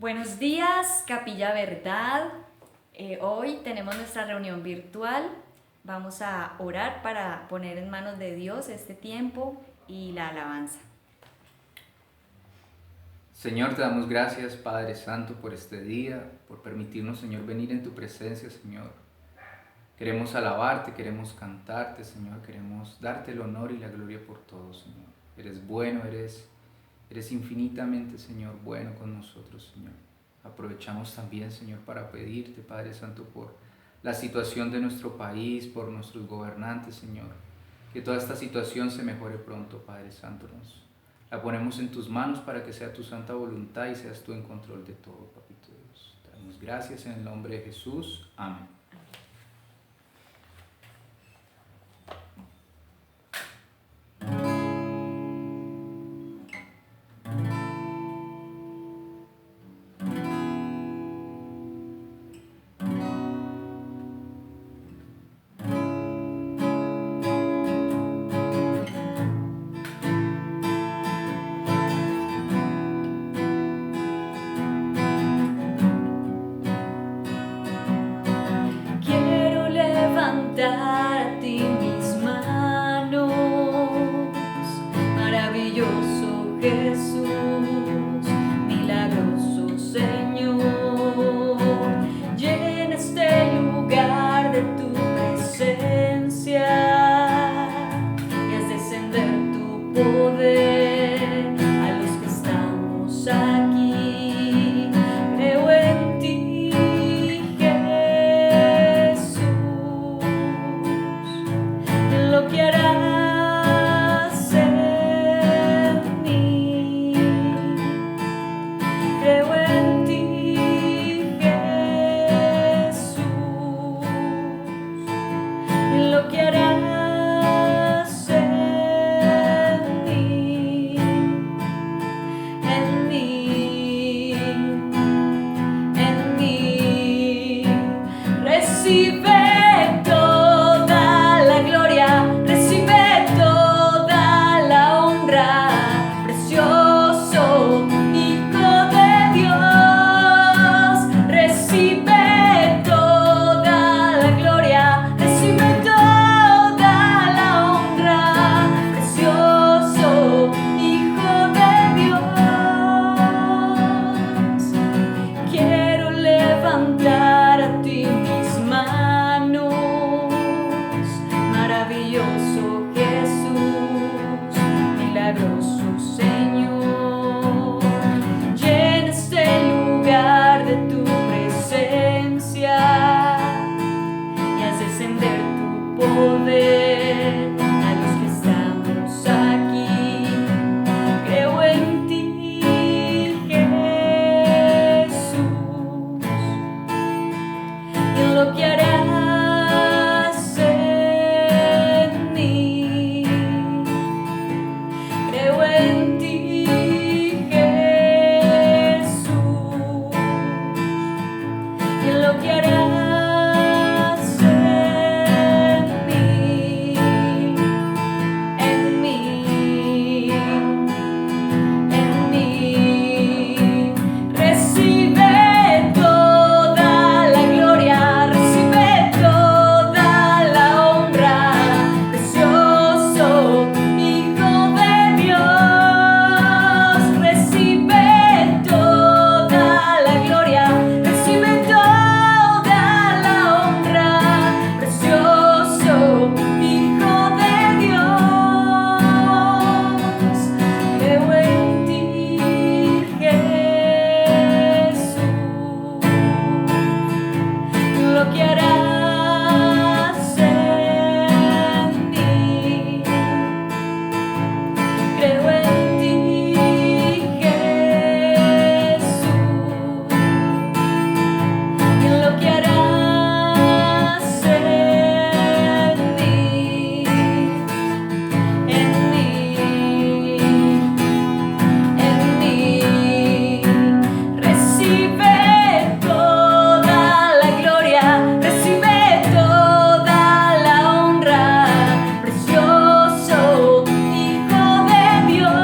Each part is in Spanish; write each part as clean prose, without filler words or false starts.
Buenos días, Capilla Verdad. Hoy tenemos nuestra reunión virtual. Vamos a orar para poner en manos de Dios este tiempo y la alabanza. Señor, te damos gracias, Padre Santo, por este día, por permitirnos, Señor, venir en tu presencia, Señor. Queremos alabarte, queremos cantarte, Señor, queremos darte el honor y la gloria por todo, Señor. Eres bueno, eres infinitamente, Señor, bueno con nosotros, Señor. Aprovechamos también, Señor, para pedirte, Padre Santo, por la situación de nuestro país, por nuestros gobernantes, Señor. Que toda esta situación se mejore pronto, Padre Santo. La ponemos en tus manos para que sea tu santa voluntad y seas tú en control de todo, Papito Dios. Te damos gracias en el nombre de Jesús. Amén. Quiero levantar a ti mis manos, maravilloso Jesús, milagroso Señor. Llena este lugar de tu presencia y haz descender tu poder a los que estamos aquí. Creo en ti, lo que harás en mí. Creo en ti, Jesús, lo que harás en mí, en mí, en mí. Recibe toda la gloria, recibe toda la honra, precioso Hijo de Dios. Recibe toda la gloria, recibe toda la honra, precioso Hijo de Dios. Quiero levantar a ti mis manos, maravilloso Jesús, milagroso Señor. Llena este lugar de tu presencia y haz descender tu poder a los que estamos aquí. Creo en ti, Jesús, y en lo que harás en mí. Creo en ti, Jesús, y en lo que harás en mí, en mí, en mí. Recibe toda la gloria, recibe toda la honra, precioso Hijo de Dios. Recibe toda la gloria, recibe toda la honra, precioso Hijo de Dios. Creo en ti, Jesús, lo que harás en mí. Creo en ti, Jesús, y en lo que harás en mí, en mí, en mí. Recibe toda la gloria, recibe toda la honra, precioso Hijo de Dios.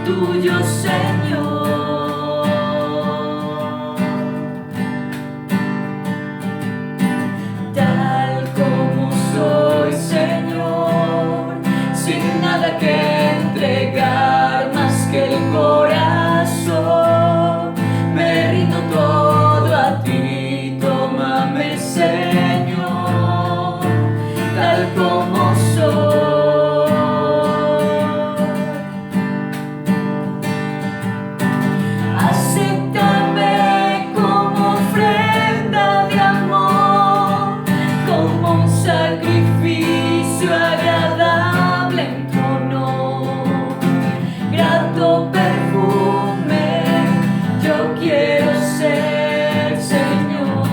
tuyo, Señor. Tal como soy, Señor, sin nada que entregar más que el corazón, me rindo todo a ti, tómame, Señor, tal como soy. Acéptame como ofrenda de amor, como un sacrificio agradable en tu honor. Grato perfume, yo quiero ser, Señor.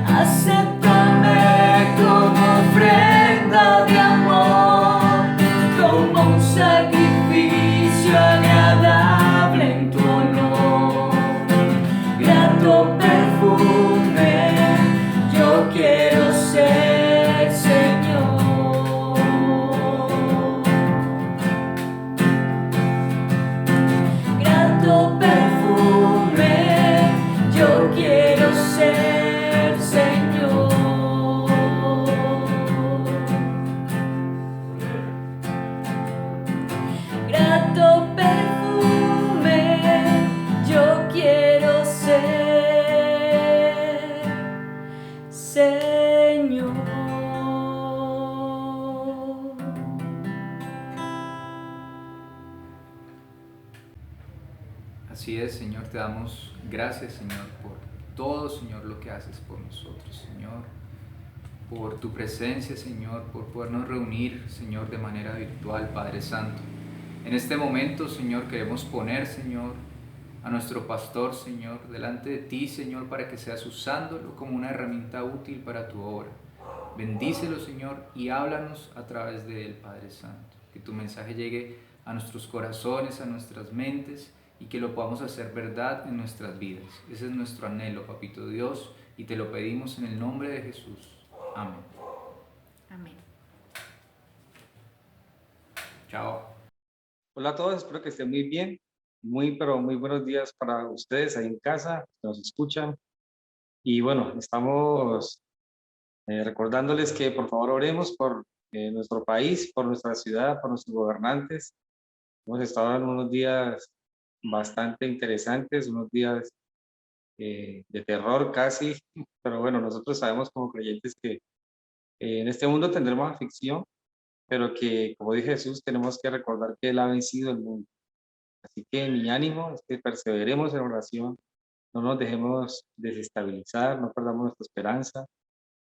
Acéptame como ofrenda de amor, como un sacrificio agradable en tu honor. Grato perfume, yo quiero ser, Señor. Grato perfume, yo quiero ser, Señor. Grato perfume, yo quiero ser, Señor. Así es, Señor, te damos gracias, Señor, por todo, Señor, lo que haces por nosotros, Señor, por tu presencia, Señor, por podernos reunir, Señor, de manera virtual, Padre Santo. En este momento, Señor, queremos poner, Señor, a nuestro pastor, Señor, delante de ti, Señor, para que seas usándolo como una herramienta útil para tu obra. Bendícelo, Señor, y háblanos a través de él, Padre Santo. Que tu mensaje llegue a nuestros corazones, a nuestras mentes, y que lo podamos hacer verdad en nuestras vidas. Ese es nuestro anhelo, Papito Dios, y te lo pedimos en el nombre de Jesús. Amén. Amén. Chao. Hola a todos, espero que estén muy bien. Pero muy buenos días para ustedes ahí en casa, que nos escuchan. Y bueno, estamos recordándoles que por favor oremos por nuestro país, por nuestra ciudad, por nuestros gobernantes. Hemos estado en unos días bastante interesantes, unos días de terror casi, pero bueno, nosotros sabemos como creyentes que en este mundo tendremos aflicción, pero que, como dije Jesús, tenemos que recordar que Él ha vencido el mundo. Así que mi ánimo es que perseveremos en oración, no nos dejemos desestabilizar, no perdamos nuestra esperanza,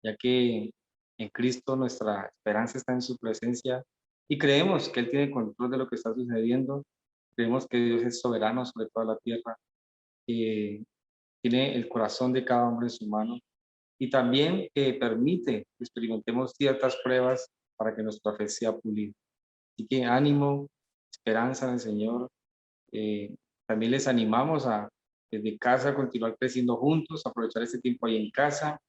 ya que en Cristo nuestra esperanza está en su presencia y creemos que Él tiene control de lo que está sucediendo, creemos que Dios es soberano sobre toda la tierra, que tiene el corazón de cada hombre en su mano y también que permite que experimentemos ciertas pruebas para que nuestra fe sea pulida. Así que ánimo, esperanza en el Señor. También les animamos a desde casa continuar creciendo juntos, aprovechar este tiempo ahí en casa.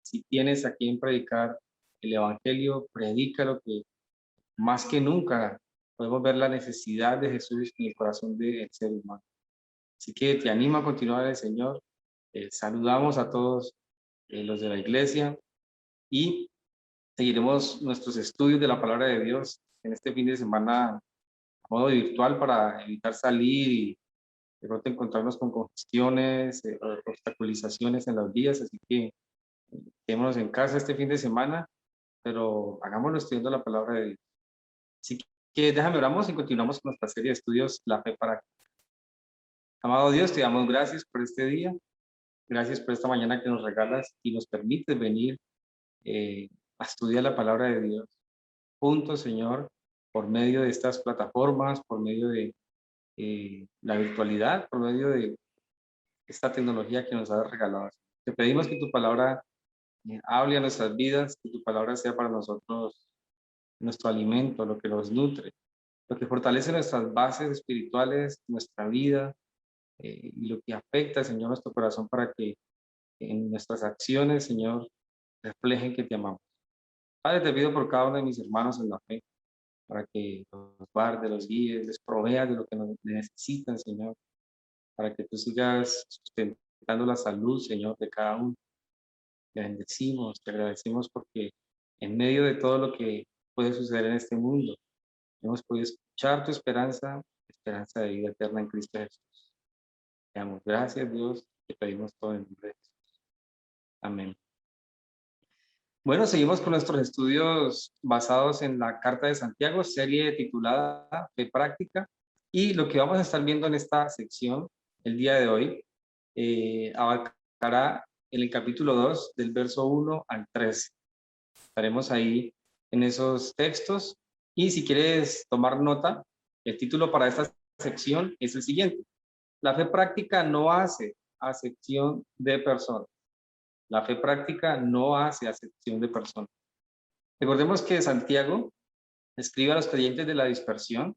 Si tienes a quien predicar el Evangelio, predícalo, que más que nunca podemos ver la necesidad de Jesús en el corazón del ser humano. Así que te animo a continuar en el Señor. Saludamos a todos los de la iglesia y seguiremos nuestros estudios de la palabra de Dios en este fin de semana a modo virtual para evitar salir y de pronto encontrarnos con congestiones, obstaculizaciones en las vías, así que quedémonos en casa este fin de semana, pero hagámoslo estudiando la palabra de Dios. Así que déjame oramos y continuamos con nuestra serie de estudios, La Fe para. Amado Dios, te damos gracias por este día, gracias por esta mañana que nos regalas y nos permites venir a estudiar la palabra de Dios juntos, Señor, por medio de estas plataformas, por medio de la virtualidad, por medio de esta tecnología que nos has regalado. Te pedimos que tu palabra hable a nuestras vidas, que tu palabra sea para nosotros nuestro alimento, lo que nos nutre, lo que fortalece nuestras bases espirituales, nuestra vida, y lo que afecta, Señor, nuestro corazón para que en nuestras acciones, Señor, reflejen que te amamos. Padre, te pido por cada uno de mis hermanos en la fe, para que los guarde, los guíes, les provea de lo que necesitan, Señor, para que tú sigas sustentando la salud, Señor, de cada uno. Te bendecimos, te agradecemos porque en medio de todo lo que puede suceder en este mundo, hemos podido escuchar tu esperanza, esperanza de vida eterna en Cristo Jesús. Te damos gracias, Dios, te pedimos todo en nombre de Jesús. Amén. Bueno, seguimos con nuestros estudios basados en la Carta de Santiago, serie titulada Fe Práctica. Y lo que vamos a estar viendo en esta sección el día de hoy abarcará en el capítulo 2, del verso 1 al 13. Estaremos ahí en esos textos. Y si quieres tomar nota, el título para esta sección es el siguiente: La fe práctica no hace acepción de personas. La fe práctica no hace acepción de personas. Recordemos que Santiago escribe a los creyentes de la dispersión,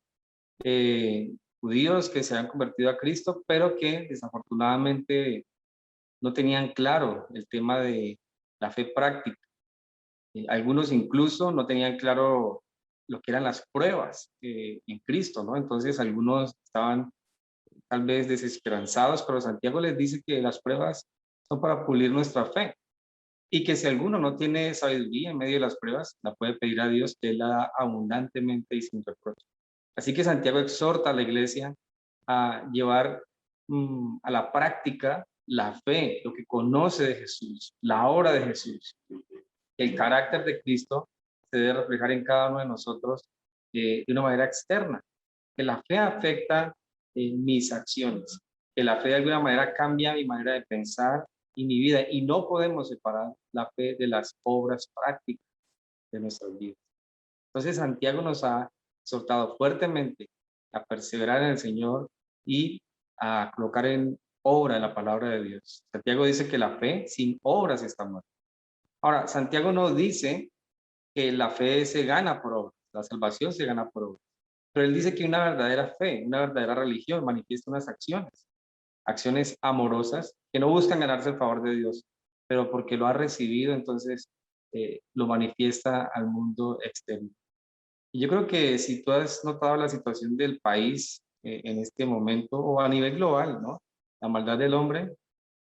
judíos que se han convertido a Cristo, pero que desafortunadamente no tenían claro el tema de la fe práctica. Algunos incluso no tenían claro lo que eran las pruebas en Cristo, ¿no? Entonces algunos estaban tal vez desesperanzados, pero Santiago les dice que las pruebas son para pulir nuestra fe. Y que si alguno no tiene sabiduría en medio de las pruebas, la puede pedir a Dios, que Él la da abundantemente y sin reproche. Así que Santiago exhorta a la iglesia a llevar a la práctica la fe, lo que conoce de Jesús, la obra de Jesús. El carácter de Cristo se debe reflejar en cada uno de nosotros de una manera externa. Que la fe afecta mis acciones, que la fe de alguna manera cambia mi manera de pensar y mi vida, y no podemos separar la fe de las obras prácticas de nuestras vidas. Entonces Santiago nos ha exhortado fuertemente a perseverar en el Señor y a colocar en obra la palabra de Dios. Santiago dice que la fe sin obras está muerta. Ahora, Santiago no dice que la fe se gana por obras, la salvación se gana por obras, pero él dice que una verdadera fe, una verdadera religión manifiesta unas acciones amorosas que no buscan ganarse el favor de Dios, pero porque lo ha recibido, entonces lo manifiesta al mundo externo. Y yo creo que si tú has notado la situación del país en este momento, o a nivel global, ¿no? La maldad del hombre,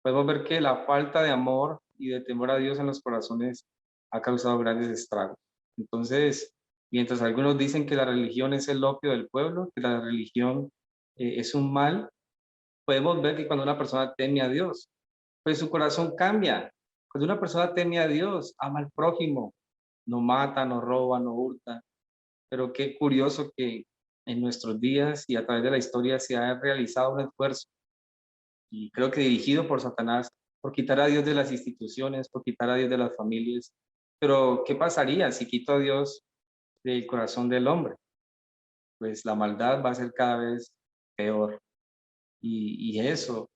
podemos ver que la falta de amor y de temor a Dios en los corazones ha causado grandes estragos. Entonces, mientras algunos dicen que la religión es el opio del pueblo, que la religión es un mal, podemos ver que cuando una persona teme a Dios, pues su corazón cambia. Cuando una persona teme a Dios, ama al prójimo, no mata, no roba, no hurta. Pero qué curioso que en nuestros días y a través de la historia se ha realizado un esfuerzo, y creo que dirigido por Satanás, por quitar a Dios de las instituciones, por quitar a Dios de las familias. Pero ¿qué pasaría si quito a Dios del corazón del hombre? Pues la maldad va a ser cada vez peor. Y eso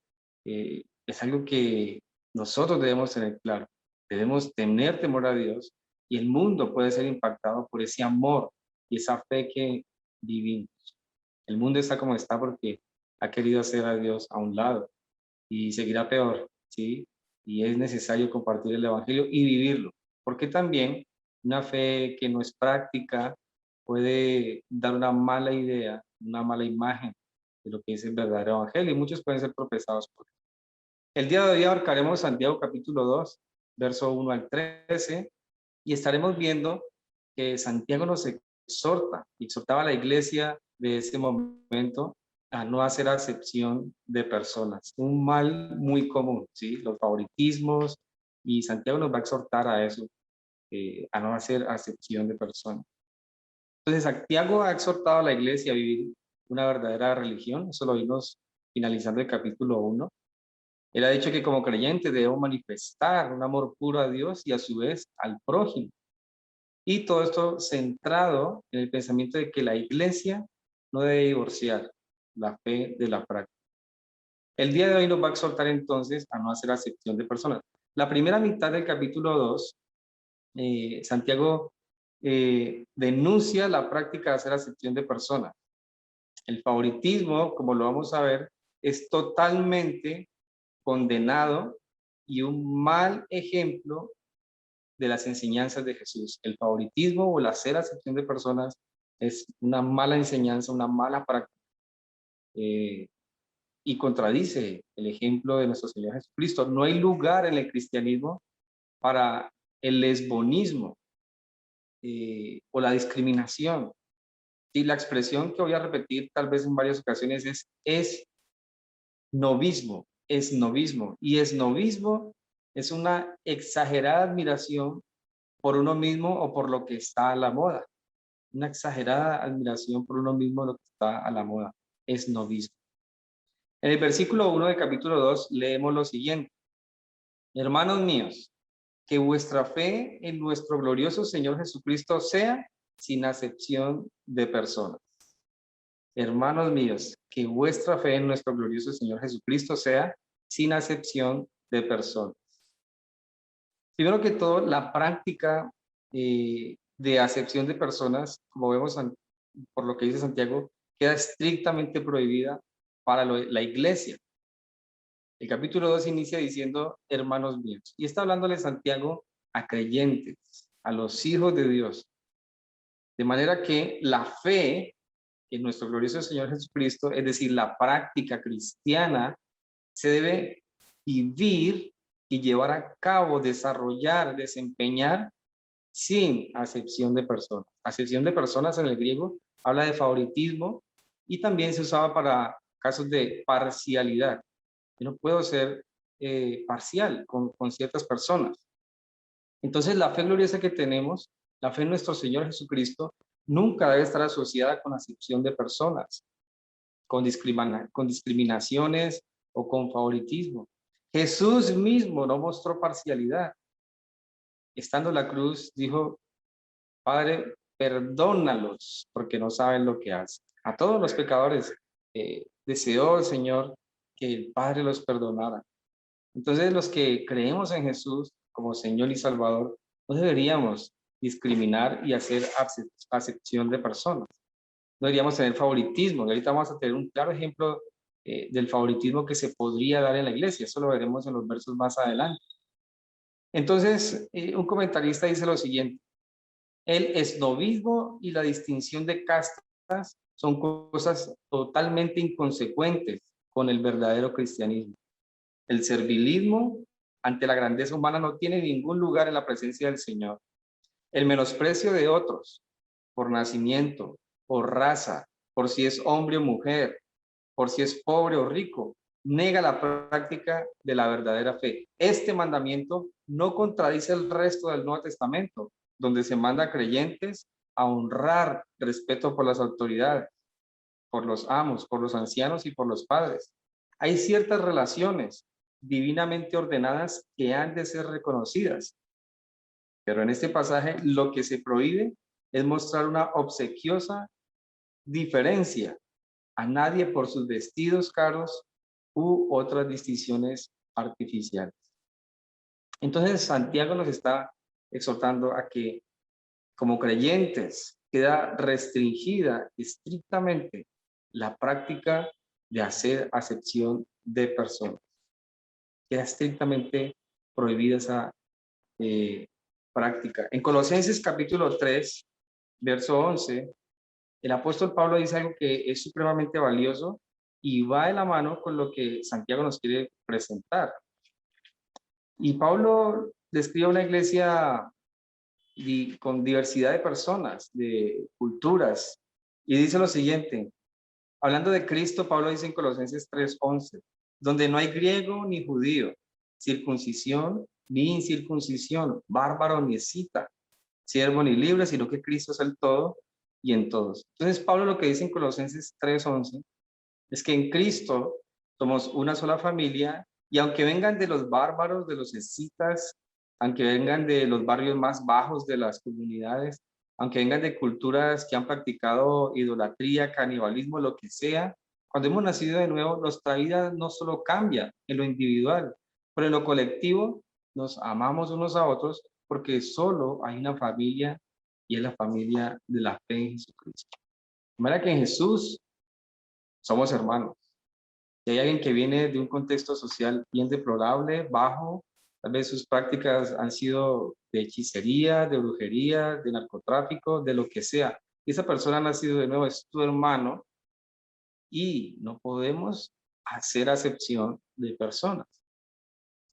es algo que nosotros debemos tener claro. Debemos tener temor a Dios, y el mundo puede ser impactado por ese amor y esa fe que vivimos. El mundo está como está porque ha querido hacer a Dios a un lado, y seguirá peor, ¿sí? Y es necesario compartir el Evangelio y vivirlo, porque también una fe que no es práctica puede dar una mala idea, una mala imagen de lo que es el verdadero Evangelio, y muchos pueden ser tropezados por él. El día de hoy abarcaremos Santiago capítulo 2, verso 1 al 13, y estaremos viendo que Santiago nos exhortaba a la iglesia de ese momento a no hacer acepción de personas, un mal muy común, ¿sí? Los favoritismos, y Santiago nos va a exhortar a eso, a no hacer acepción de personas. Entonces, Santiago ha exhortado a la iglesia a vivir una verdadera religión, eso lo vimos finalizando el capítulo 1. Él ha dicho que como creyentes debemos manifestar un amor puro a Dios y a su vez al prójimo. Y todo esto centrado en el pensamiento de que la iglesia no debe divorciar la fe de la práctica. El día de hoy nos va a exhortar entonces a no hacer acepción de personas. La primera mitad del capítulo 2, Santiago denuncia la práctica de hacer acepción de personas. El favoritismo, como lo vamos a ver, es totalmente condenado y un mal ejemplo de las enseñanzas de Jesús. El favoritismo o el hacer acepción de personas es una mala enseñanza, una mala práctica, y contradice el ejemplo de nuestro Señor Jesucristo. No hay lugar en el cristianismo para el lesbonismo o la discriminación. Y la expresión que voy a repetir tal vez en varias ocasiones es novismo, es novismo. Y es novismo es una exagerada admiración por uno mismo o por lo que está a la moda. Una exagerada admiración por uno mismo o lo que está a la moda. Es novismo. En el versículo 1 del capítulo 2 leemos lo siguiente. Hermanos míos, que vuestra fe en nuestro glorioso Señor Jesucristo sea sin acepción de personas. Hermanos míos, que vuestra fe en nuestro glorioso Señor Jesucristo sea sin acepción de personas. Primero que todo, la práctica de acepción de personas, como vemos por lo que dice Santiago, queda estrictamente prohibida para la iglesia. El capítulo 2 inicia diciendo, hermanos míos, y está hablándole Santiago a creyentes, a los hijos de Dios. De manera que la fe en nuestro glorioso Señor Jesucristo, es decir, la práctica cristiana, se debe vivir y llevar a cabo, desarrollar, desempeñar sin acepción de personas. Acepción de personas en el griego habla de favoritismo y también se usaba para casos de parcialidad. Yo no puedo ser parcial con ciertas personas. Entonces, la fe gloriosa que tenemos, la fe en nuestro Señor Jesucristo, nunca debe estar asociada con acepción de personas, con discriminaciones o con favoritismo. Jesús mismo no mostró parcialidad. Estando en la cruz, dijo, Padre, perdónalos porque no saben lo que hacen. A todos los pecadores deseó el Señor que el Padre los perdonara. Entonces, los que creemos en Jesús como Señor y Salvador, no deberíamos discriminar y hacer acepción de personas. No deberíamos tener favoritismo. Y ahorita vamos a tener un claro ejemplo del favoritismo que se podría dar en la iglesia. Eso lo veremos en los versos más adelante. Entonces, un comentarista dice lo siguiente. El esnovismo y la distinción de castas son cosas totalmente inconsecuentes con el verdadero cristianismo. El servilismo ante la grandeza humana no tiene ningún lugar en la presencia del Señor. El menosprecio de otros por nacimiento, por raza, por si es hombre o mujer, por si es pobre o rico, nega la práctica de la verdadera fe. Este mandamiento no contradice el resto del Nuevo Testamento, donde se manda a creyentes a honrar respeto por las autoridades, por los amos, por los ancianos y por los padres. Hay ciertas relaciones divinamente ordenadas que han de ser reconocidas. Pero en este pasaje lo que se prohíbe es mostrar una obsequiosa diferencia a nadie por sus vestidos caros u otras distinciones artificiales. Entonces Santiago nos está exhortando a que como creyentes queda restringida estrictamente la práctica de hacer acepción de personas. Queda estrictamente prohibida esa práctica. En Colosenses capítulo 3, verso 11, el apóstol Pablo dice algo que es supremamente valioso y va de la mano con lo que Santiago nos quiere presentar. Y Pablo describe una iglesia con diversidad de personas, de culturas, y dice lo siguiente, hablando de Cristo, Pablo dice en Colosenses 3:11, donde no hay griego ni judío, circuncisión ni incircuncisión, bárbaro ni escita, siervo ni libre, sino que Cristo es el todo y en todos. Entonces Pablo lo que dice en Colosenses 3:11 es que en Cristo somos una sola familia y aunque vengan de los bárbaros, de los escitas, aunque vengan de los barrios más bajos de las comunidades, aunque vengan de culturas que han practicado idolatría, canibalismo, lo que sea, cuando hemos nacido de nuevo, nuestra vida no solo cambia en lo individual, pero en lo colectivo nos amamos unos a otros porque solo hay una familia y es la familia de la fe en Jesucristo. De manera que en Jesús somos hermanos. Si hay alguien que viene de un contexto social bien deplorable, bajo, Tal vez sus prácticas han sido de hechicería, de brujería, de narcotráfico, de lo que sea. Y esa persona ha nacido de nuevo, es tu hermano y no podemos hacer acepción de personas.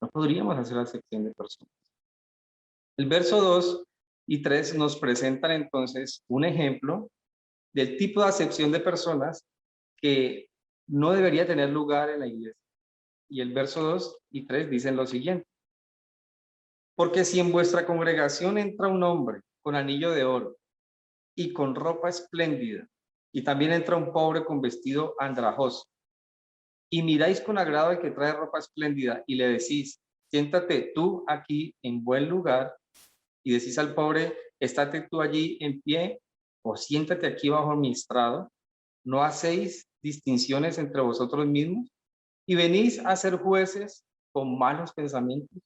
No podríamos hacer acepción de personas. El verso 2 y 3 nos presentan entonces un ejemplo del tipo de acepción de personas que no debería tener lugar en la iglesia. Y el verso 2 y 3 dicen lo siguiente: porque si en vuestra congregación entra un hombre con anillo de oro y con ropa espléndida, y también entra un pobre con vestido andrajoso, y miráis con agrado al que trae ropa espléndida y le decís, siéntate tú aquí en buen lugar, y decís al pobre, estate tú allí en pie, o siéntate aquí bajo mi estrado, no hacéis distinciones entre vosotros mismos, y venís a ser jueces con malos pensamientos.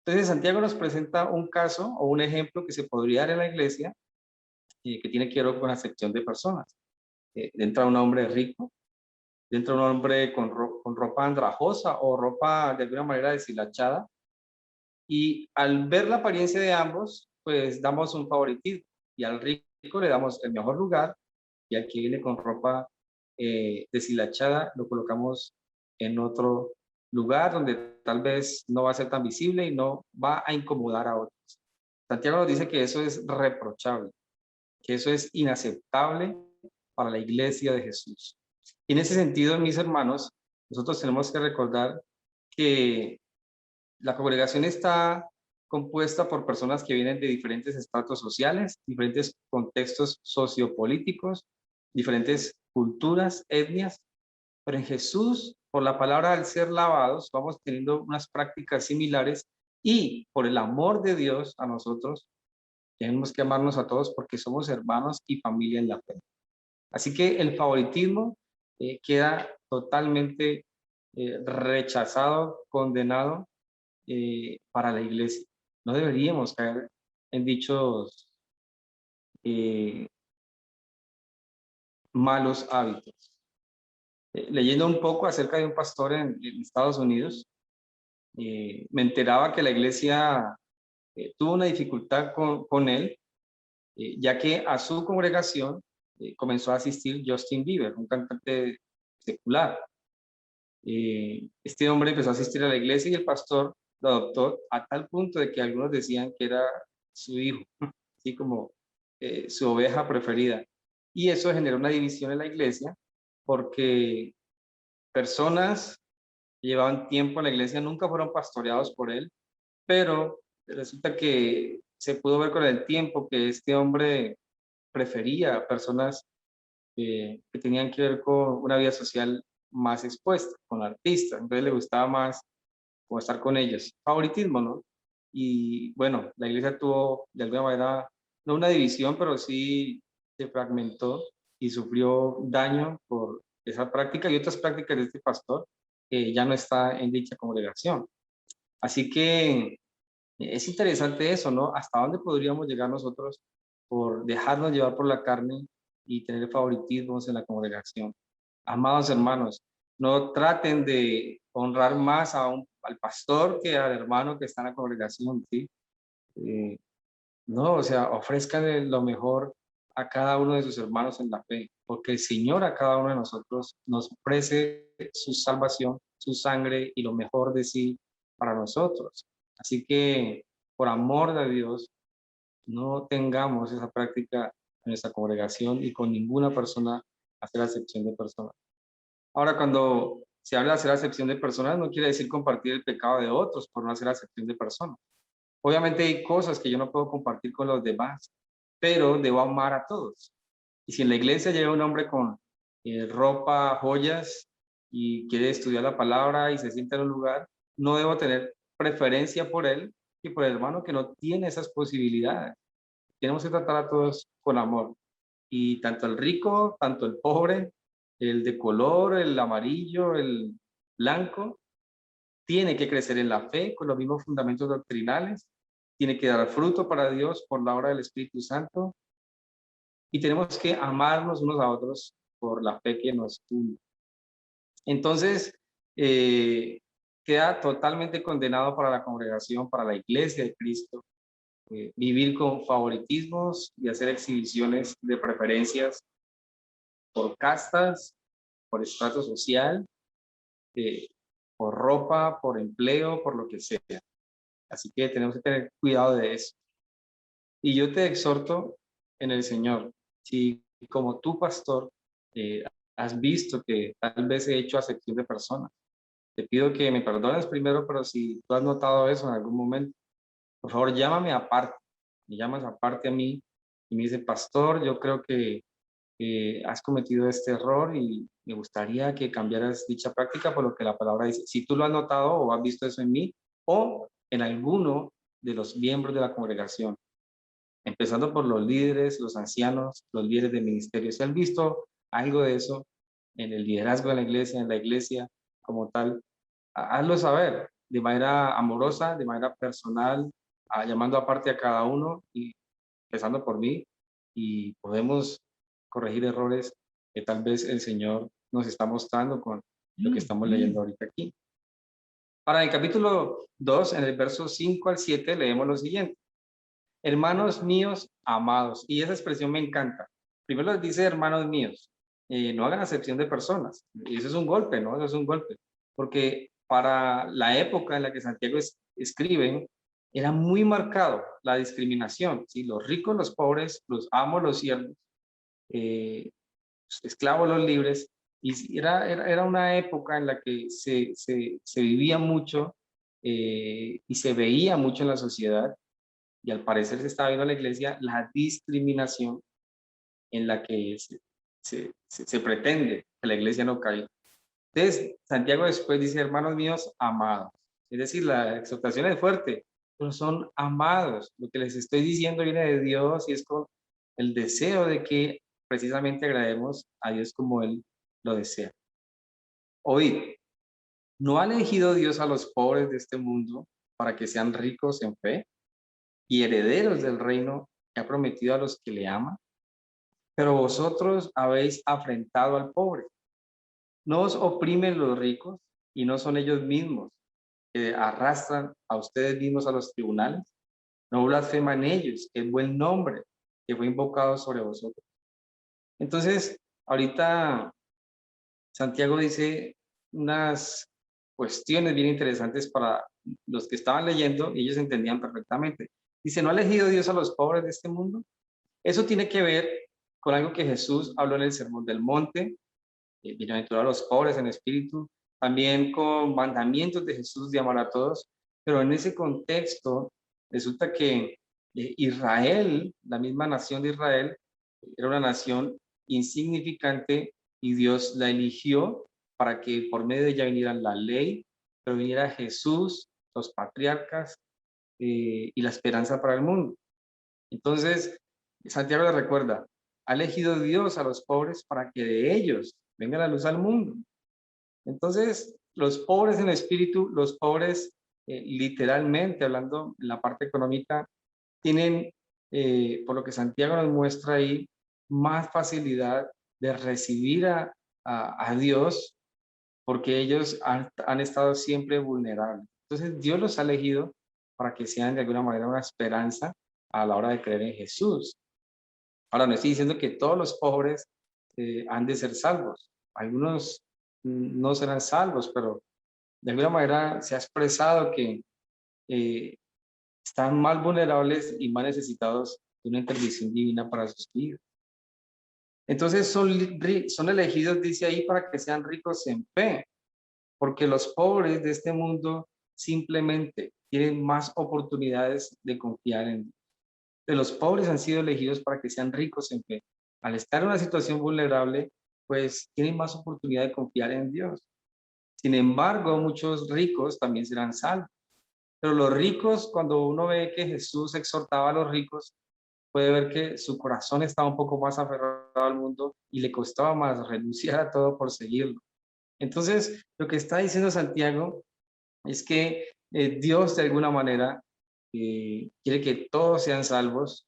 Entonces, Santiago nos presenta un caso o un ejemplo que se podría dar en la iglesia, que tiene que ver con la acepción de personas. Entra un hombre rico, entra un hombre con ropa andrajosa o ropa de alguna manera deshilachada, y al ver la apariencia de ambos, pues damos un favoritismo, y al rico le damos el mejor lugar, y al que viene con ropa deshilachada lo colocamos en otro lugar donde tal vez no va a ser tan visible y no va a incomodar a otros. Santiago nos dice que eso es reprochable, que eso es inaceptable para la iglesia de Jesús. Y en ese sentido, mis hermanos, nosotros tenemos que recordar que la congregación está compuesta por personas que vienen de diferentes estratos sociales, diferentes contextos sociopolíticos, diferentes culturas, etnias, pero en Jesús, por la palabra al ser lavados, vamos teniendo unas prácticas similares, y por el amor de Dios a nosotros, tenemos que amarnos a todos porque somos hermanos y familia en la fe. Así que el favoritismo queda totalmente rechazado, condenado para la iglesia. No deberíamos caer en dichos eh, malos hábitos. Leyendo un poco acerca de un pastor en Estados Unidos, me enteraba que la iglesia tuvo una dificultad con él, ya que a su congregación comenzó a asistir Justin Bieber, un cantante secular. Este hombre empezó a asistir a la iglesia y el pastor lo adoptó a tal punto de que algunos decían que era su hijo, así como su oveja preferida. Y eso generó una división en la iglesia porque personas que llevaban tiempo en la iglesia nunca fueron pastoreados por él, pero resulta que se pudo ver con el tiempo que este hombre prefería a personas que tenían que ver con una vida social más expuesta, con artistas. Entonces le gustaba más como estar con ellos. Favoritismo, ¿no? Y bueno, la iglesia tuvo de alguna manera, no una división, pero sí se fragmentó y sufrió daño por esa práctica y otras prácticas de este pastor que ya no está en dicha congregación. Así que es interesante eso, ¿no? ¿Hasta dónde podríamos llegar nosotros por dejarnos llevar por la carne y tener favoritismos en la congregación? Amados hermanos, no traten de honrar más al pastor que al hermano que está en la congregación, ¿sí? Eh, no, o sea, ofrezcan lo mejor a cada uno de sus hermanos en la fe, porque el Señor a cada uno de nosotros nos ofrece su salvación, su sangre y lo mejor de sí para nosotros. Así que, por amor de Dios, no tengamos esa práctica en nuestra congregación y con ninguna persona hacer acepción de personas. Ahora, cuando se habla de hacer acepción de personas, no quiere decir compartir el pecado de otros por no hacer acepción de personas. Obviamente hay cosas que yo no puedo compartir con los demás, pero debo amar a todos. Y si en la iglesia llega un hombre con ropa, joyas y quiere estudiar la palabra y se sienta en un lugar, no debo tener preferencia por él y por el hermano que no tiene esas posibilidades. Tenemos que tratar a todos con amor. Y tanto el rico, tanto el pobre, el de color, el amarillo, el blanco, tiene que crecer en la fe con los mismos fundamentos doctrinales, tiene que dar fruto para Dios por la obra del Espíritu Santo, y tenemos que amarnos unos a otros por la fe que nos une. Entonces, queda totalmente condenado para la congregación, para la iglesia de Cristo, vivir con favoritismos y hacer exhibiciones de preferencias por castas, por estrato social, eh, por ropa, por empleo, por lo que sea. Así que tenemos que tener cuidado de eso. Y yo te exhorto en el Señor, si como tu pastor eh, has visto que tal vez he hecho acepción de personas, te pido que me perdones primero, pero si tú has notado eso en algún momento, por favor llámame aparte, me llamas aparte a mí y me dice, pastor, yo creo que has cometido este error y me gustaría que cambiaras dicha práctica por lo que la palabra dice. Si tú lo has notado o has visto eso en mí o en alguno de los miembros de la congregación, empezando por los líderes, los ancianos, los líderes de ministerio. Si han visto algo de eso en el liderazgo de en la iglesia como tal, hazlo saber de manera amorosa, de manera personal, llamando aparte a cada uno y empezando por mí, y podemos corregir errores que tal vez el Señor nos está mostrando con lo que estamos leyendo ahorita aquí. Para el capítulo 2, en el verso 5 al 7, leemos lo siguiente. Hermanos míos amados, y esa expresión me encanta. Primero les dice hermanos míos, no hagan acepción de personas. Y eso es un golpe, ¿no? Eso es un golpe. Porque para la época en la que Santiago escribe, era muy marcado la discriminación, ¿sí? Los ricos, los pobres, los amos, los siervos, los esclavos, los libres. Y era una época en la que se vivía mucho y se veía mucho en la sociedad, y al parecer se está viendo en la iglesia la discriminación en la que se pretende que la iglesia no caiga. Entonces, Santiago después dice, hermanos míos, amados. Es decir, la exhortación es fuerte, pero son amados. Lo que les estoy diciendo viene de Dios y es con el deseo de que precisamente agrademos a Dios como Él lo desea. Hoy, ¿no ha elegido Dios a los pobres de este mundo para que sean ricos en fe y herederos del reino que ha prometido a los que le aman? Pero vosotros habéis afrentado al pobre. ¿No os oprimen los ricos y no son ellos mismos que arrastran a ustedes mismos a los tribunales? No blasfeman ellos el buen nombre que fue invocado sobre vosotros. Entonces, ahorita Santiago dice unas cuestiones bien interesantes para los que estaban leyendo y ellos entendían perfectamente. Dice, ¿no ha elegido Dios a los pobres de este mundo? Eso tiene que ver con algo que Jesús habló en el Sermón del Monte, bienaventurados los pobres en espíritu, también con mandamientos de Jesús de amar a todos, pero en ese contexto resulta que Israel, la misma nación de Israel, era una nación insignificante y Dios la eligió para que por medio de ella viniera la ley, pero viniera Jesús, los patriarcas y la esperanza para el mundo. Entonces, Santiago le recuerda, ha elegido Dios a los pobres para que de ellos venga la luz al mundo. Entonces, los pobres en espíritu, los pobres literalmente, hablando en la parte económica, tienen, por lo que Santiago nos muestra ahí, más facilidad de recibir a Dios porque ellos han estado siempre vulnerables. Entonces, Dios los ha elegido para que sean de alguna manera una esperanza a la hora de creer en Jesús. Ahora, no estoy diciendo que todos los pobres han de ser salvos. Algunos no serán salvos, pero de alguna manera se ha expresado que están más vulnerables y más necesitados de una intervención divina para sus vidas. Entonces son elegidos, dice ahí, para que sean ricos en fe, porque los pobres de este mundo simplemente tienen más oportunidades de confiar en Dios. Los pobres han sido elegidos para que sean ricos en fe. Al estar en una situación vulnerable, pues tienen más oportunidad de confiar en Dios. Sin embargo, muchos ricos también serán salvos. Pero los ricos, cuando uno ve que Jesús exhortaba a los ricos, puede ver que su corazón estaba un poco más aferrado al mundo y le costaba más renunciar a todo por seguirlo. Entonces, lo que está diciendo Santiago es que Dios de alguna manera quiere que todos sean salvos,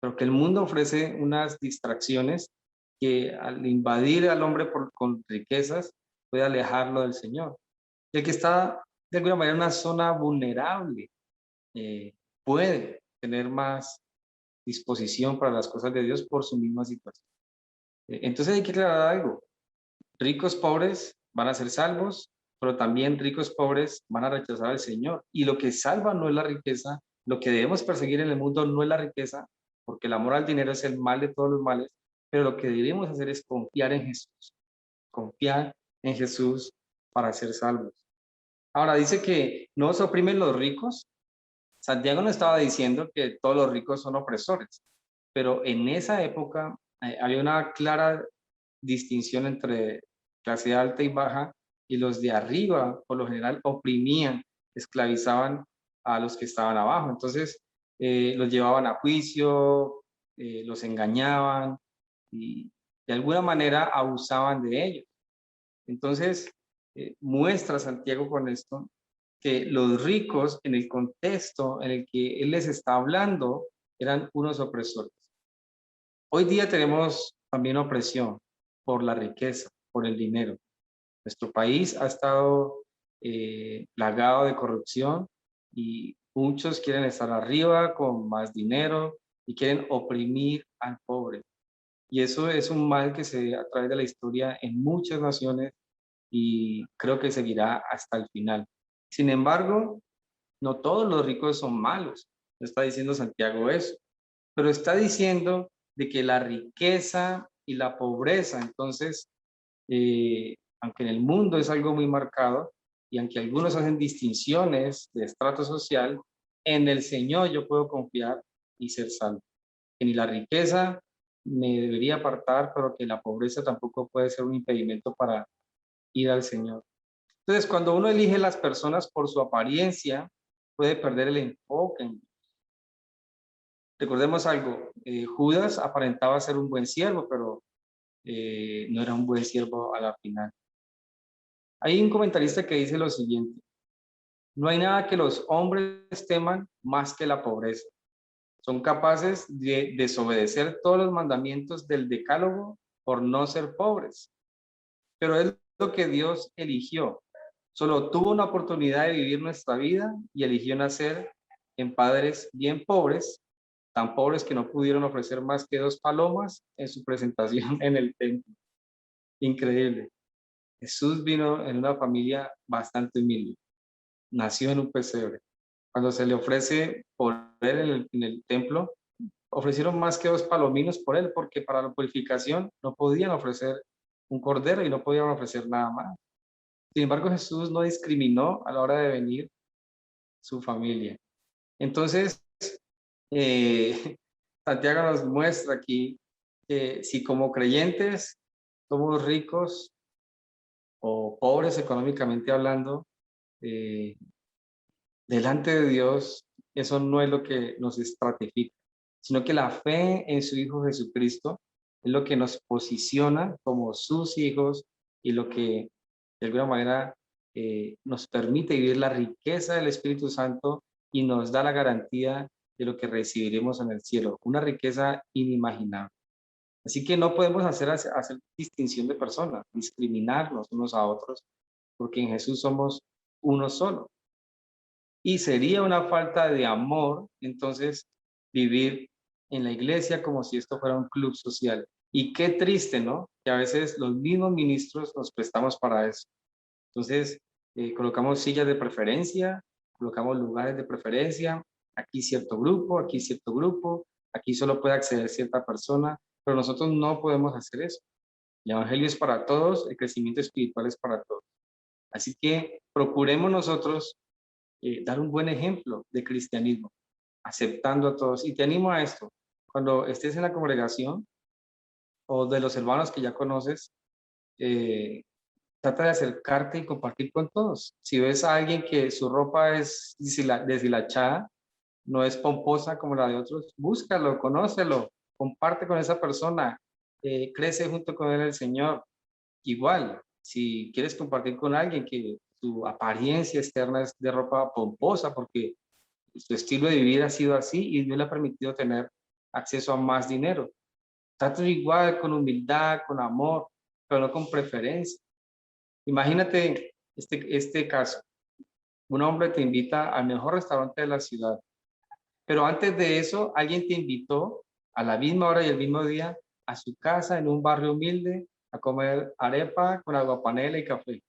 pero que el mundo ofrece unas distracciones que al invadir al hombre con riquezas puede alejarlo del Señor. El que está de alguna manera una zona vulnerable, puede tener más disposición para las cosas de Dios por su misma situación. Entonces hay que aclarar algo. Ricos, pobres van a ser salvos, pero también ricos, pobres van a rechazar al Señor. Y lo que salva no es la riqueza, lo que debemos perseguir en el mundo no es la riqueza, porque el amor al dinero es el mal de todos los males, pero lo que debemos hacer es confiar en Jesús para ser salvos. Ahora dice que no se oprimen los ricos. Santiago no estaba diciendo que todos los ricos son opresores, pero en esa época había una clara distinción entre clase alta y baja, y los de arriba, por lo general, oprimían, esclavizaban a los que estaban abajo. Entonces, los llevaban a juicio, los engañaban y de alguna manera abusaban de ellos. Entonces, muestra Santiago con esto que los ricos, en el contexto en el que él les está hablando, eran unos opresores. Hoy día tenemos también opresión por la riqueza, por el dinero. Nuestro país ha estado plagado de corrupción y muchos quieren estar arriba con más dinero y quieren oprimir al pobre. Y eso es un mal que se ve a través de la historia en muchas naciones y creo que seguirá hasta el final. Sin embargo, no todos los ricos son malos, no está diciendo Santiago eso, pero está diciendo de que la riqueza y la pobreza, entonces, aunque en el mundo es algo muy marcado y aunque algunos hacen distinciones de estrato social, en el Señor yo puedo confiar y ser salvo. Que ni la riqueza me debería apartar, pero que la pobreza tampoco puede ser un impedimento para ir al Señor. Entonces, cuando uno elige las personas por su apariencia, puede perder el enfoque. Recordemos algo, Judas aparentaba ser un buen siervo, pero no era un buen siervo a la final. Hay un comentarista que dice lo siguiente: no hay nada que los hombres teman más que la pobreza. Son capaces de desobedecer todos los mandamientos del decálogo por no ser pobres. Pero es lo que Dios eligió. Solo tuvo una oportunidad de vivir nuestra vida y eligió nacer en padres bien pobres, tan pobres que no pudieron ofrecer más que 2 palomas en su presentación en el templo. Increíble. Jesús vino en una familia bastante humilde. Nació en un pesebre. Cuando se le ofrece por él en el templo, ofrecieron más que 2 palominos por él, porque para la purificación no podían ofrecer un cordero y no podían ofrecer nada más. Sin embargo, Jesús no discriminó a la hora de venir su familia. Entonces, Santiago nos muestra aquí que si como creyentes somos ricos o pobres económicamente hablando, eh, delante de Dios, eso no es lo que nos estratifica, sino que la fe en su Hijo Jesucristo es lo que nos posiciona como sus hijos y lo que de alguna manera nos permite vivir la riqueza del Espíritu Santo y nos da la garantía de lo que recibiremos en el cielo, una riqueza inimaginable. Así que no podemos hacer distinción de personas, discriminarnos unos a otros, porque en Jesús somos uno solo. Y sería una falta de amor, entonces, vivir en la iglesia como si esto fuera un club social. Y qué triste, ¿no? Que a veces los mismos ministros nos prestamos para eso. Entonces, colocamos sillas de preferencia, colocamos lugares de preferencia, aquí cierto grupo, aquí solo puede acceder cierta persona, pero nosotros no podemos hacer eso. El Evangelio es para todos, el crecimiento espiritual es para todos. Así que procuremos nosotros dar un buen ejemplo de cristianismo, aceptando a todos. Y te animo a esto, cuando estés en la congregación o de los hermanos que ya conoces, eh, trata de acercarte y compartir con todos. Si ves a alguien que su ropa es deshilachada, no es pomposa como la de otros, búscalo, conócelo, comparte con esa persona, crece junto con él el Señor. Igual, si quieres compartir con alguien que su apariencia externa es de ropa pomposa porque su estilo de vivir ha sido así y no le ha permitido tener acceso a más dinero, trátalo igual, con humildad, con amor, pero no con preferencia. Imagínate este caso. Un hombre te invita al mejor restaurante de la ciudad, pero antes de eso, alguien te invitó a la misma hora y el mismo día a su casa en un barrio humilde a comer arepa con aguapanela y café.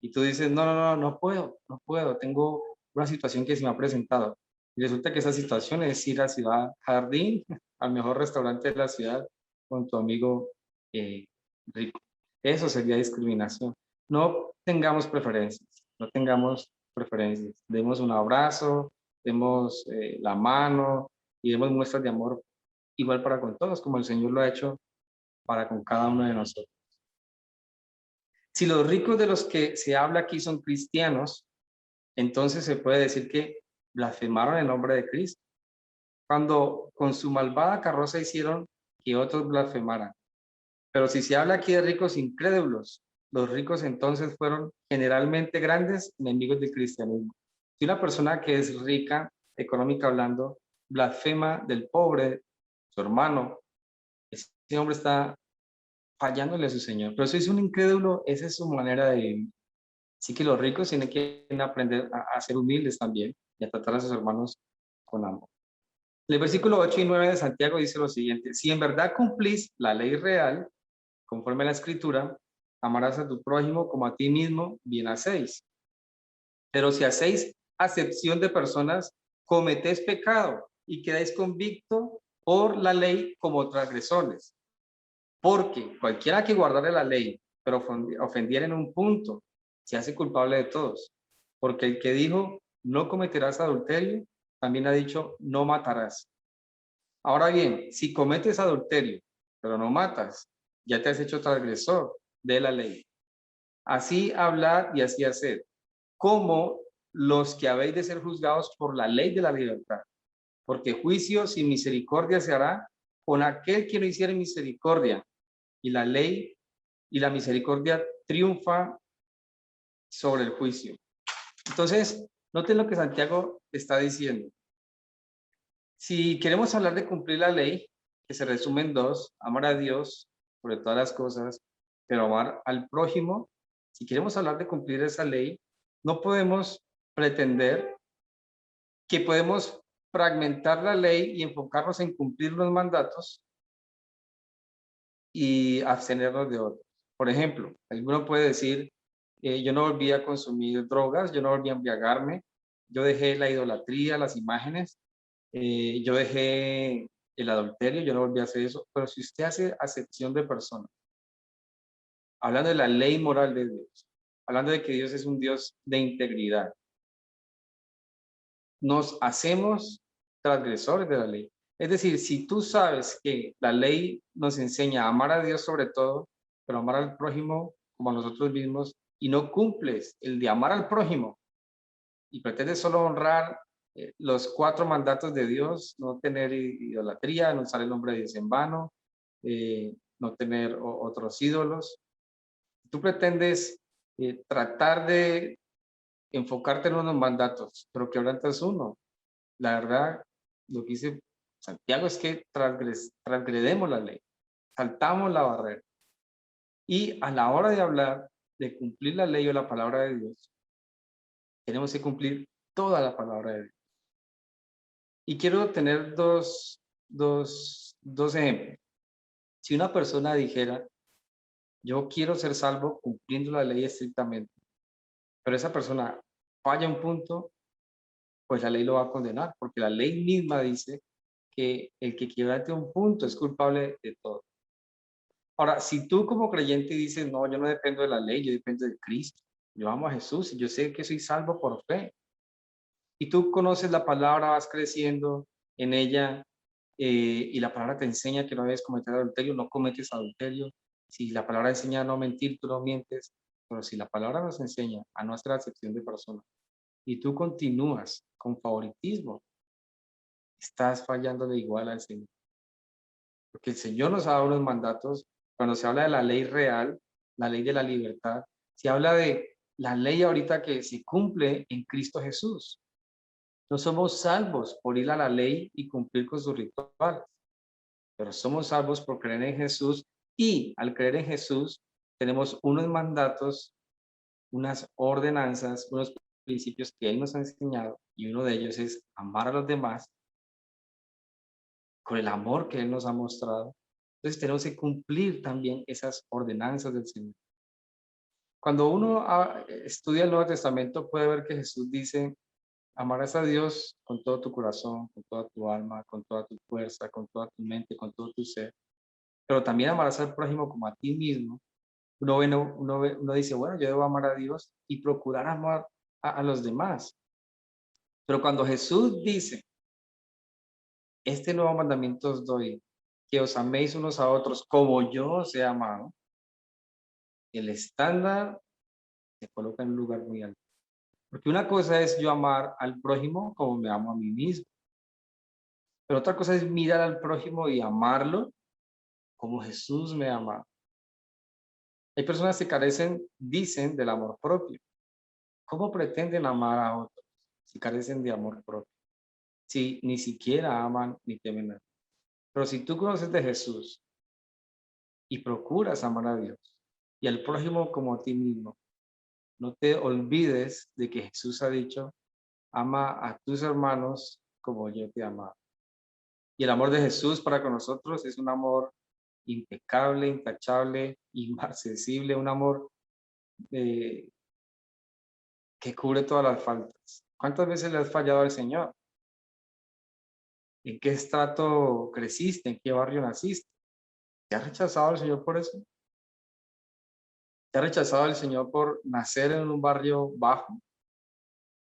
Y tú dices, no, no, no, no puedo, tengo una situación que se me ha presentado. Y resulta que esa situación es ir a Ciudad Jardín, al mejor restaurante de la ciudad, con tu amigo eh, rico. Eso sería discriminación. No tengamos preferencias, no tengamos preferencias. Demos un abrazo, demos la mano y demos muestras de amor igual para con todos, como el Señor lo ha hecho para con cada uno de nosotros. Si los ricos de los que se habla aquí son cristianos, entonces se puede decir que blasfemaron el nombre de Cristo, cuando con su malvada carroza hicieron que otros blasfemaran. Pero si se habla aquí de ricos incrédulos, los ricos entonces fueron generalmente grandes enemigos del cristianismo. Si una persona que es rica, económica hablando, blasfema del pobre, su hermano, ese hombre está fallándole a su Señor. Pero si es un incrédulo, esa es su manera de vivir. Así que los ricos tienen que aprender a ser humildes también y a tratar a sus hermanos con amor. El versículo 8 y 9 de Santiago dice lo siguiente: si en verdad cumplís la ley real, conforme a la escritura, amarás a tu prójimo como a ti mismo, bien hacéis. Pero si hacéis acepción de personas, cometéis pecado y quedáis convicto por la ley como transgresores. Porque cualquiera que guardare la ley, pero ofendiera en un punto, se hace culpable de todos. Porque el que dijo, no cometerás adulterio, también ha dicho, no matarás. Ahora bien, si cometes adulterio, pero no matas, ya te has hecho transgresor de la ley. Así hablad y así haced, como los que habéis de ser juzgados por la ley de la libertad. Porque juicio sin misericordia se hará con aquel que no hiciere misericordia, y la ley y la misericordia triunfa sobre el juicio. Entonces, noten lo que Santiago está diciendo. Si queremos hablar de cumplir la ley, que se resume en dos: amar a Dios sobre todas las cosas, pero amar al prójimo. Si queremos hablar de cumplir esa ley, no podemos pretender que podemos fragmentar la ley y enfocarnos en cumplir los mandatos y abstenernos de otros. Por ejemplo, alguno puede decir, yo no volví a consumir drogas, yo no volví a embriagarme, yo dejé la idolatría, las imágenes, yo dejé el adulterio, yo no volví a hacer eso. Pero si usted hace acepción de personas, hablando de la ley moral de Dios, hablando de que Dios es un Dios de integridad, nos hacemos transgresores de la ley. Es decir, si tú sabes que la ley nos enseña a amar a Dios sobre todo, pero amar al prójimo como a nosotros mismos, y no cumples el de amar al prójimo y pretendes solo honrar los 4 mandatos de Dios, no tener idolatría, no usar el nombre de Dios en vano, no tener otros ídolos, tú pretendes tratar de enfocarte en unos mandatos, pero que quebrantas uno. La verdad, lo que dice Santiago es que transgredemos la ley, saltamos la barrera. Y a la hora de hablar, de cumplir la ley o la palabra de Dios, tenemos que cumplir toda la palabra de Dios. Y quiero tener dos ejemplos. Si una persona dijera, yo quiero ser salvo cumpliendo la ley estrictamente, pero esa persona falla un punto, pues la ley lo va a condenar, porque la ley misma dice que el que quebrante un punto es culpable de todo. Ahora, si tú como creyente dices, no, yo no dependo de la ley, yo dependo de Cristo, yo amo a Jesús y yo sé que soy salvo por fe, y tú conoces la palabra, vas creciendo en ella, y la palabra te enseña que no debes cometer adulterio, no cometes adulterio. Si la palabra enseña a no mentir, tú no mientes. Pero si la palabra nos enseña a no hacer acepción de personas y tú continúas con favoritismo, estás fallando de igual al Señor. Porque el Señor nos ha dado unos mandatos. Cuando se habla de la ley real, la ley de la libertad, se habla de la ley ahorita que se cumple en Cristo Jesús. No somos salvos por ir a la ley y cumplir con sus rituales, pero somos salvos por creer en Jesús, y al creer en Jesús tenemos unos mandatos, unas ordenanzas, unos principios que Él nos ha enseñado, y uno de ellos es amar a los demás con el amor que Él nos ha mostrado. Entonces tenemos que cumplir también esas ordenanzas del Señor. Cuando uno estudia el Nuevo Testamento, puede ver que Jesús dice, amarás a Dios con todo tu corazón, con toda tu alma, con toda tu fuerza, con toda tu mente, con todo tu ser, pero también amarás al prójimo como a ti mismo. Uno dice, bueno, yo debo amar a Dios y procurar amar a los demás. Pero cuando Jesús dice, este nuevo mandamiento os doy, que os améis unos a otros como yo os he amado, el estándar se coloca en un lugar muy alto. Porque una cosa es yo amar al prójimo como me amo a mí mismo, pero otra cosa es mirar al prójimo y amarlo como Jesús me ama. Hay personas que dicen del amor propio. ¿Cómo pretenden amar a otros si carecen de amor propio? Si ni siquiera aman ni temen a Dios. Pero si tú conoces de Jesús y procuras amar a Dios y al prójimo como a ti mismo, no te olvides de que Jesús ha dicho, ama a tus hermanos como yo te amo. Y el amor de Jesús para con nosotros es un amor impecable, intachable, inmarcesible, un amor eh, que cubre todas las faltas. ¿Cuántas veces le has fallado al Señor? ¿En qué estrato creciste? ¿En qué barrio naciste? ¿Te has rechazado al Señor por eso? ¿Te ha rechazado el Señor por nacer en un barrio bajo?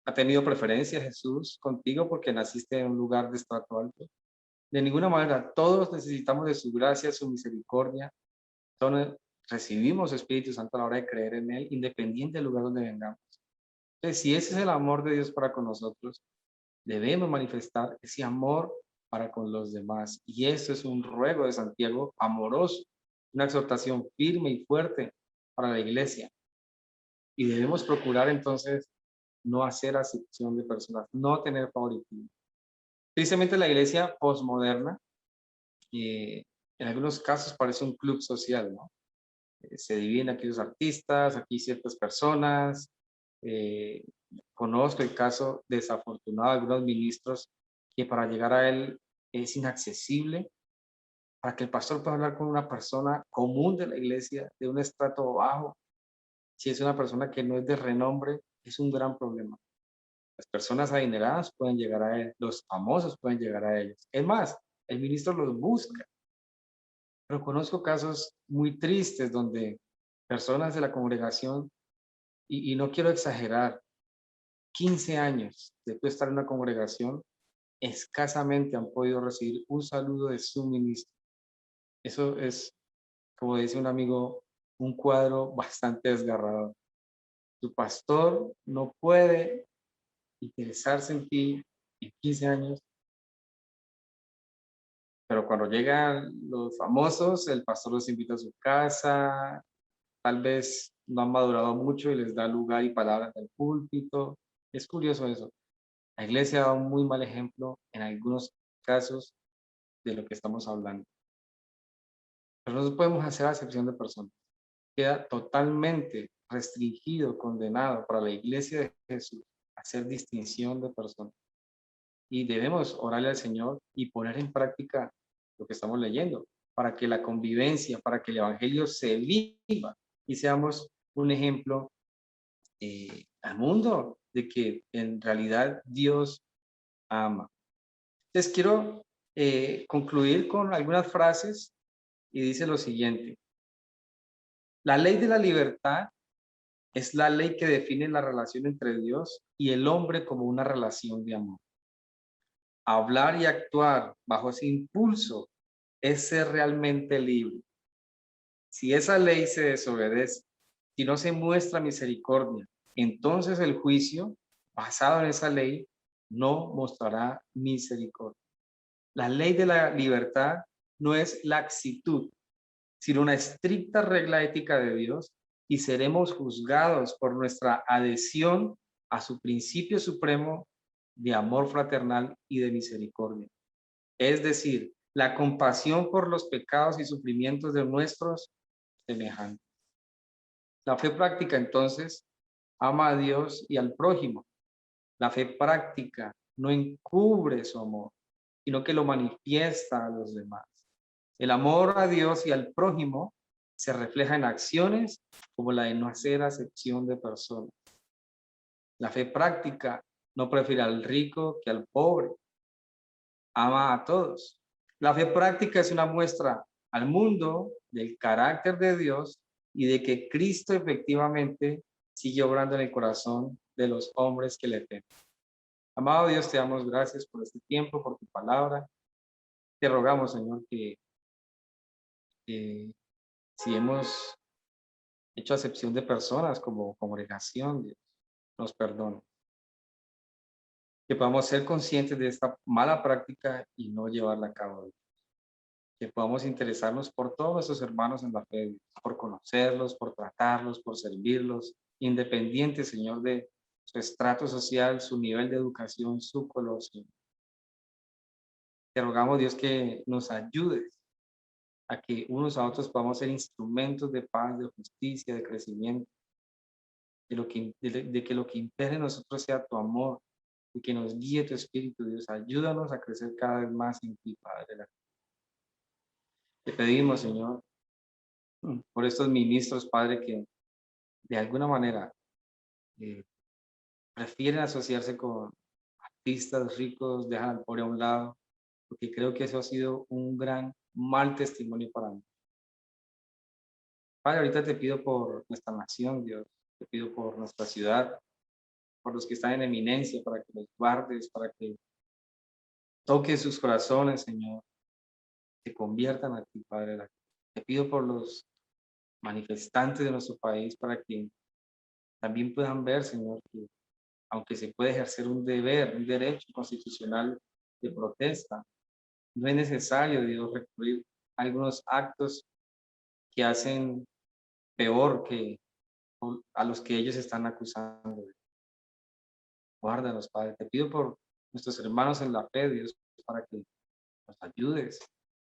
¿Ha tenido preferencia Jesús contigo porque naciste en un lugar de estrato alto? De ninguna manera, todos necesitamos de su gracia, su misericordia. Entonces, recibimos Espíritu Santo a la hora de creer en Él, independiente del lugar donde vengamos. Entonces, si ese es el amor de Dios para con nosotros, debemos manifestar ese amor para con los demás. Y eso es un ruego de Santiago amoroso, una exhortación firme y fuerte para la iglesia. Y debemos procurar entonces no hacer acepción de personas, no tener favoritismo. Tristemente la iglesia posmoderna, en algunos casos parece un club social, ¿no? Se dividen aquí los artistas, aquí ciertas personas. eh, Conozco el caso desafortunado de algunos ministros que para llegar a él es inaccesible, para que el pastor pueda hablar con una persona común de la iglesia, de un estrato bajo, si es una persona que no es de renombre, es un gran problema. Las personas adineradas pueden llegar a él, los famosos pueden llegar a ellos. Es más, el ministro los busca. Pero conozco casos muy tristes donde personas de la congregación, y no quiero exagerar, 15 años de tú estar en una congregación, escasamente han podido recibir un saludo de su ministro. Eso es, como dice un amigo, un cuadro bastante desgarrador. Tu pastor no puede interesarse en ti en 15 años, pero cuando llegan los famosos, el pastor los invita a su casa, tal vez no han madurado mucho y les da lugar y palabras del púlpito. Es curioso eso. La iglesia da un muy mal ejemplo en algunos casos de lo que estamos hablando. Pero no podemos hacer acepción de personas. Queda totalmente restringido, condenado para la iglesia de Jesús hacer distinción de personas. Y debemos orarle al Señor y poner en práctica lo que estamos leyendo, para que la convivencia, para que el Evangelio se viva y seamos un ejemplo al mundo de que en realidad Dios ama. Entonces quiero concluir con algunas frases y dice lo siguiente. La ley de la libertad es la ley que define la relación entre Dios y el hombre como una relación de amor. Hablar y actuar bajo ese impulso es ser realmente libre. Si esa ley se desobedece, si no se muestra misericordia, entonces el juicio basado en esa ley no mostrará misericordia. La ley de la libertad no es laxitud, sino una estricta regla ética de Dios, y seremos juzgados por nuestra adhesión a su principio supremo de amor fraternal y de misericordia. Es decir, la compasión por los pecados y sufrimientos de nuestros semejantes. La fe práctica, entonces, ama a Dios y al prójimo. La fe práctica no encubre su amor, sino que lo manifiesta a los demás. El amor a Dios y al prójimo se refleja en acciones como la de no hacer acepción de personas. La fe práctica no prefiere al rico que al pobre, ama a todos. La fe práctica es una muestra al mundo del carácter de Dios y de que Cristo efectivamente sigue obrando en el corazón de los hombres que le temen. Amado Dios, te damos gracias por este tiempo, por tu palabra. Te rogamos, Señor, que si hemos hecho acepción de personas como congregación, Dios, nos perdone. Que podamos ser conscientes de esta mala práctica y no llevarla a cabo. Que podamos interesarnos por todos nuestros hermanos en la fe, por conocerlos, por tratarlos, por servirlos, independiente, Señor, de su estrato social, su nivel de educación, su color, Señor. Te rogamos, Dios, que nos ayudes a que unos a otros podamos ser instrumentos de paz, de justicia, de crecimiento, de que lo que impere en nosotros sea tu amor, y que nos guíe tu Espíritu, Dios. Ayúdanos a crecer cada vez más en ti, Padre. Te pedimos, Señor, por estos ministros, Padre, que de alguna manera prefieren asociarse con artistas ricos, dejan al pobre a un lado, porque creo que eso ha sido un gran mal testimonio para mí. Padre, ahorita te pido por nuestra nación, Dios, te pido por nuestra ciudad, por los que están en eminencia, para que los guardes, para que toques sus corazones, Señor, se conviertan a ti, Padre. Te pido por los manifestantes de nuestro país, para que también puedan ver, Señor, que aunque se puede ejercer un deber, un derecho constitucional de protesta, no es necesario, Dios, recurrir a algunos actos que hacen peor que a los que ellos están acusando. Guárdanos, Padre. Te pido por nuestros hermanos en la fe, Dios, para que nos ayudes.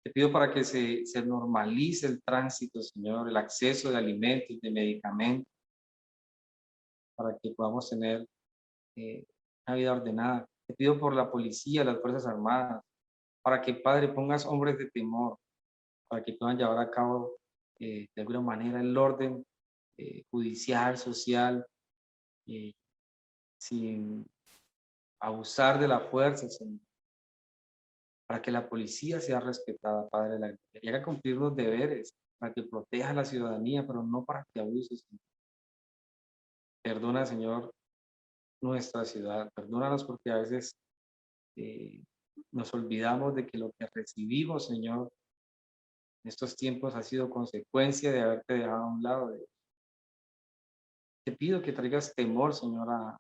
Te pido para que se normalice el tránsito, Señor, el acceso de alimentos, de medicamentos, para que podamos tener una vida ordenada. Te pido por la policía, las Fuerzas Armadas, para que, Padre, pongas hombres de temor, para que puedan llevar a cabo de alguna manera el orden judicial, social, sin abusar de la fuerza, Señor, para que la policía sea respetada, Padre de la Gloria, y haga cumplir los deberes, para que proteja a la ciudadanía, pero no para que abuse, Señor. Perdona, Señor, nuestra ciudad, perdónanos porque a veces nos olvidamos de que lo que recibimos, Señor, en estos tiempos ha sido consecuencia de haberte dejado a un lado. Te pido que traigas temor, Señor, a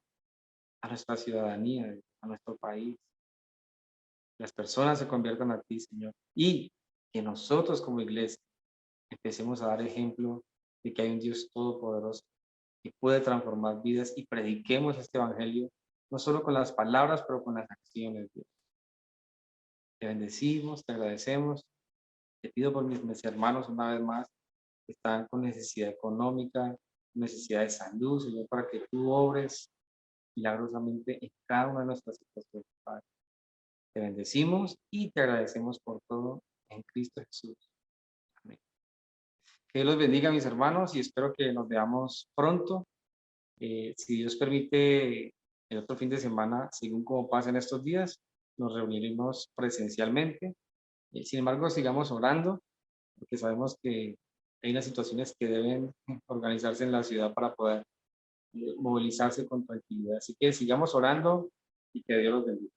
nuestra ciudadanía, a nuestro país. Las personas se conviertan a ti, Señor, y que nosotros como iglesia empecemos a dar ejemplo de que hay un Dios todopoderoso que puede transformar vidas y prediquemos este evangelio no solo con las palabras, pero con las acciones, Dios. Te bendecimos, te agradecemos. Te pido por mis hermanos una vez más que están con necesidad económica, necesidad de salud, Señor, para que tú obres milagrosamente en cada una de nuestras situaciones, Padre. Te bendecimos y te agradecemos por todo en Cristo Jesús. Amén. Que Dios los bendiga, mis hermanos, y espero que nos veamos pronto. Si Dios permite, el otro fin de semana, según como pasen estos días, nos reuniremos presencialmente. Sin embargo, sigamos orando, porque sabemos que hay unas situaciones que deben organizarse en la ciudad para poder movilizarse con tranquilidad. Así que sigamos orando y que Dios los bendiga.